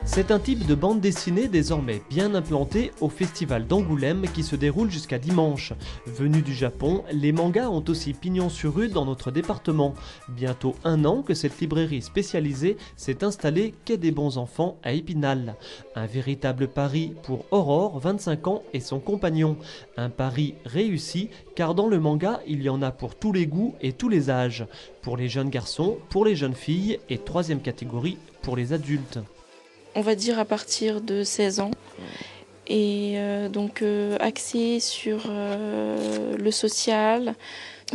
C'est un type de bande dessinée désormais bien implanté au Festival d'Angoulême qui se déroule jusqu'à dimanche. Venus du Japon, les mangas ont aussi pignon sur rue dans notre département. Bientôt 1 an que cette librairie spécialisée s'est installée quai des Bons Enfants à Épinal. Un véritable pari pour Aurore, 25 ans, et son compagnon. Un pari réussi car dans le manga, il y en a pour tous les goûts et tous les âges. Pour les jeunes garçons, pour les jeunes filles et 3e catégorie pour les adultes. On va dire à partir de 16 ans, et donc axé sur le social,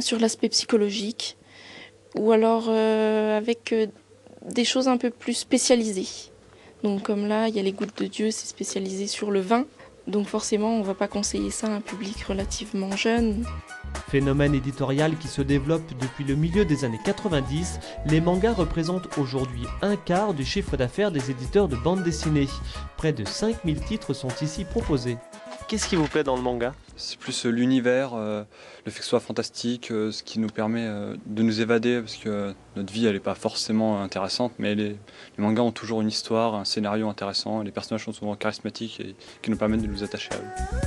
sur l'aspect psychologique, ou alors avec des choses un peu plus spécialisées. Donc comme là, il y a les Gouttes de Dieu, c'est spécialisé sur le vin, donc forcément on ne va pas conseiller ça à un public relativement jeune. Phénomène éditorial qui se développe depuis le milieu des années 90, les mangas représentent aujourd'hui 1/4 du chiffre d'affaires des éditeurs de bande dessinée. Près de 5000 titres sont ici proposés. Qu'est-ce qui vous plaît dans le manga ? C'est plus l'univers, le fait que ce soit fantastique, ce qui nous permet de nous évader, parce que notre vie elle n'est pas forcément intéressante, mais les mangas ont toujours une histoire, un scénario intéressant, les personnages sont souvent charismatiques et qui nous permettent de nous attacher à eux.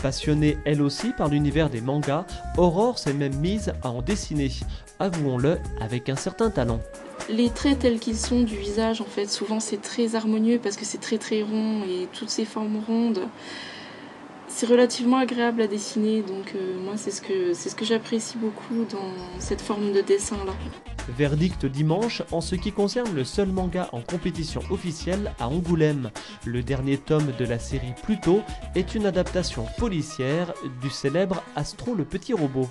Passionnée elle aussi par l'univers des mangas, Aurore s'est même mise à en dessiner, avouons-le, avec un certain talent. Les traits tels qu'ils sont du visage, en fait, souvent c'est très harmonieux parce que c'est très rond et toutes ces formes rondes, c'est relativement agréable à dessiner, donc moi c'est ce que j'apprécie beaucoup dans cette forme de dessin-là. Verdict dimanche en ce qui concerne le seul manga en compétition officielle à Angoulême. Le dernier tome de la série Pluto est une adaptation policière du célèbre Astro le petit robot.